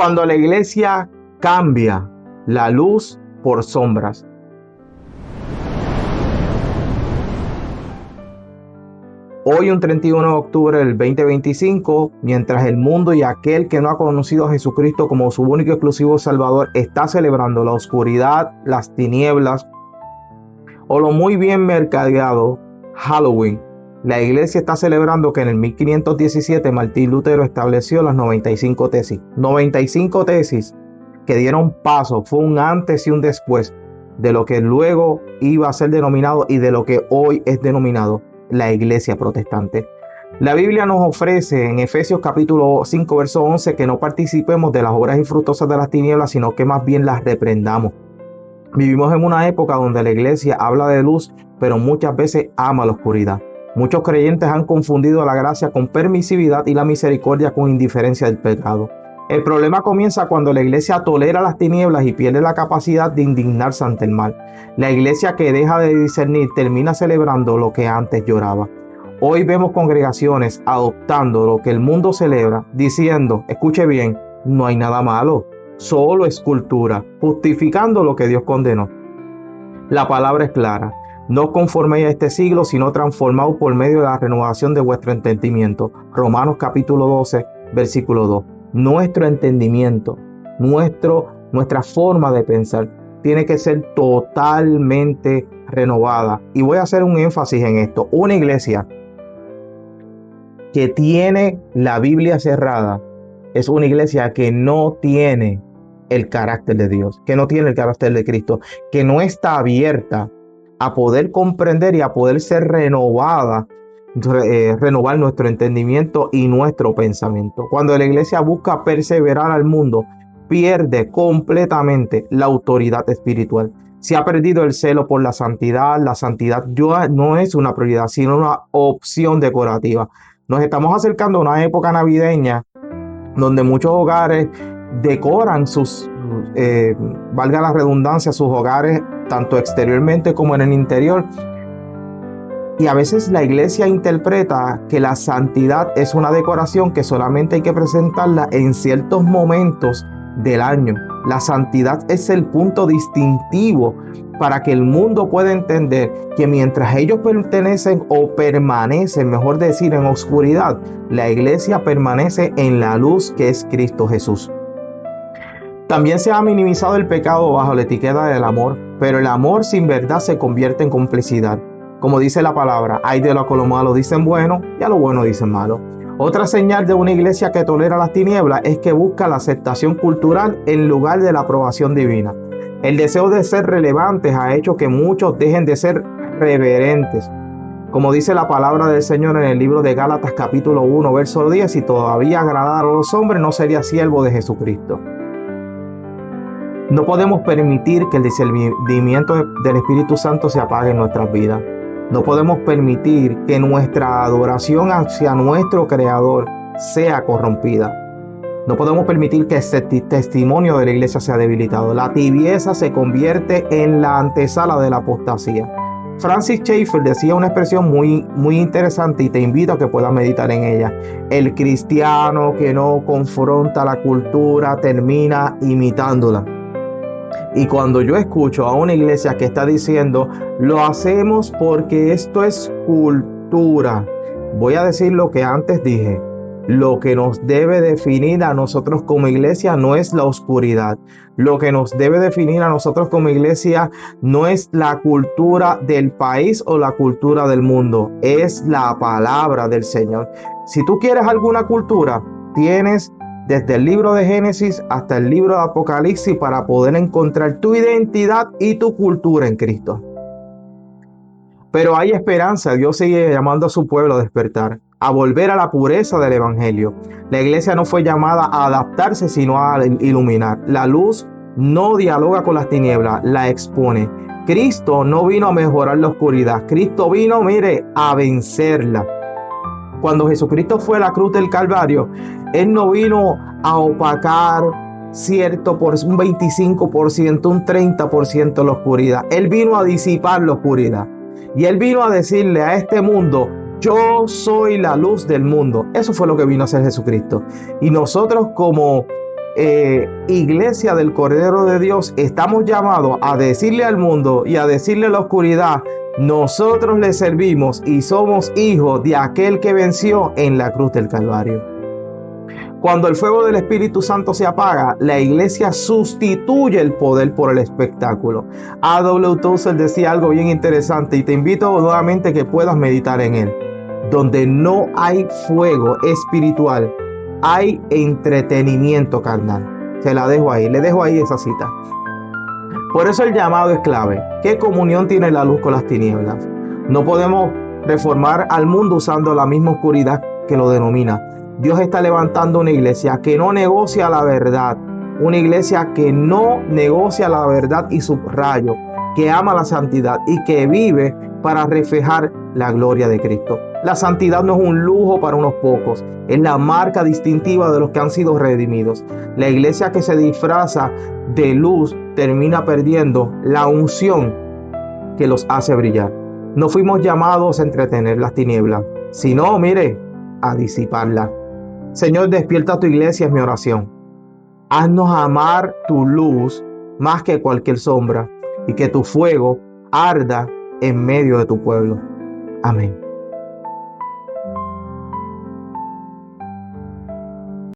cuando la iglesia cambia la luz por sombras. Hoy, un 31 de octubre del 2025, mientras el mundo y aquel que no ha conocido a Jesucristo como su único y exclusivo Salvador está celebrando la oscuridad, las tinieblas o lo muy bien mercadeado Halloween, la iglesia está celebrando que en el 1517 Martín Lutero estableció las 95 tesis. 95 tesis que dieron paso, fue un antes y un después de lo que luego iba a ser denominado y de lo que hoy es denominado la iglesia protestante. La Biblia nos ofrece en Efesios capítulo 5 verso 11 que no participemos de las obras infructuosas de las tinieblas, sino que más bien las reprendamos. Vivimos en una época donde la iglesia habla de luz, pero muchas veces ama la oscuridad. Muchos creyentes han confundido la gracia con permisividad y la misericordia con indiferencia del pecado. El problema comienza cuando la iglesia tolera las tinieblas y pierde la capacidad de indignarse ante el mal. La iglesia que deja de discernir termina celebrando lo que antes lloraba. Hoy vemos congregaciones adoptando lo que el mundo celebra, diciendo, escuche bien, no hay nada malo, solo es cultura, justificando lo que Dios condenó. La palabra es clara. No conforméis a este siglo, sino transformaos por medio de la renovación de vuestro entendimiento. Romanos capítulo 12, versículo 2. Nuestro entendimiento, nuestra forma de pensar tiene que ser totalmente renovada. Y voy a hacer un énfasis en esto. Una iglesia que tiene la Biblia cerrada es una iglesia que no tiene el carácter de Dios, que no tiene el carácter de Cristo, que no está abierta a poder comprender y a poder ser renovada, renovar nuestro entendimiento y nuestro pensamiento. Cuando la iglesia busca perseverar al mundo, pierde completamente la autoridad espiritual. Se ha perdido el celo por la santidad. La santidad no es una prioridad, sino una opción decorativa. Nos estamos acercando a una época navideña donde muchos hogares decoran valga la redundancia, sus hogares tanto exteriormente como en el interior. Y a veces la iglesia interpreta que la santidad es una decoración que solamente hay que presentarla en ciertos momentos del año. La santidad es el punto distintivo para que el mundo pueda entender que mientras ellos pertenecen o permanecen, mejor decir, en oscuridad, la iglesia permanece en la luz que es Cristo Jesús. También se ha minimizado el pecado bajo la etiqueta del amor, pero el amor sin verdad se convierte en complicidad. Como dice la palabra, hay de lo que lo malo dicen bueno y a lo bueno dicen malo. Otra señal de una iglesia que tolera las tinieblas es que busca la aceptación cultural en lugar de la aprobación divina. El deseo de ser relevantes ha hecho que muchos dejen de ser reverentes. Como dice la palabra del Señor en el libro de Gálatas capítulo 1 verso 10, si todavía agradara a los hombres no sería siervo de Jesucristo. No podemos permitir que el discernimiento del Espíritu Santo se apague en nuestras vidas. No podemos permitir que nuestra adoración hacia nuestro Creador sea corrompida. No podemos permitir que ese testimonio de la iglesia sea debilitado. La tibieza se convierte en la antesala de la apostasía. Francis Schaeffer decía una expresión muy interesante y te invito a que puedas meditar en ella. El cristiano que no confronta la cultura termina imitándola. Y cuando yo escucho a una iglesia que está diciendo, lo hacemos porque esto es cultura, voy a decir lo que antes dije. Lo que nos debe definir a nosotros como iglesia no es la oscuridad. Lo que nos debe definir a nosotros como iglesia no es la cultura del país o la cultura del mundo. Es la palabra del Señor. Si tú quieres alguna cultura, tienes desde el libro de Génesis hasta el libro de Apocalipsis para poder encontrar tu identidad y tu cultura en Cristo. Pero hay esperanza. Dios sigue llamando a su pueblo a despertar, a volver a la pureza del evangelio. La iglesia no fue llamada a adaptarse, sino a iluminar. La luz no dialoga con las tinieblas, la expone. Cristo no vino a mejorar la oscuridad. Cristo vino, a vencerla. Cuando Jesucristo fue a la cruz del Calvario, Él no vino a opacar un 25%, un 30% la oscuridad. Él vino a disipar la oscuridad. Y Él vino a decirle a este mundo, yo soy la luz del mundo. Eso fue lo que vino a hacer Jesucristo. Y nosotros como iglesia del Cordero de Dios, estamos llamados a decirle al mundo y a decirle a la oscuridad: nosotros le servimos y somos hijos de aquel que venció en la cruz del Calvario. Cuando el fuego del Espíritu Santo se apaga, la iglesia sustituye el poder por el espectáculo. A.W. Tozer decía algo bien interesante y te invito nuevamente a que puedas meditar en él. Donde no hay fuego espiritual, hay entretenimiento carnal. Se la dejo ahí, le dejo ahí esa cita. Por eso el llamado es clave. ¿Qué comunión tiene la luz con las tinieblas? No podemos reformar al mundo usando la misma oscuridad que lo denomina. Dios está levantando una iglesia que no negocia la verdad, una iglesia que no negocia la verdad y subrayo, que ama la santidad y que vive para reflejar la gloria de Cristo. La santidad no es un lujo para unos pocos, es la marca distintiva de los que han sido redimidos. La iglesia que se disfraza de luz termina perdiendo la unción que los hace brillar. No fuimos llamados a entretener las tinieblas, sino, mire, a disiparlas. Señor, despierta tu iglesia, es mi oración. Haznos amar tu luz más que cualquier sombra y que tu fuego arda en medio de tu pueblo. Amén.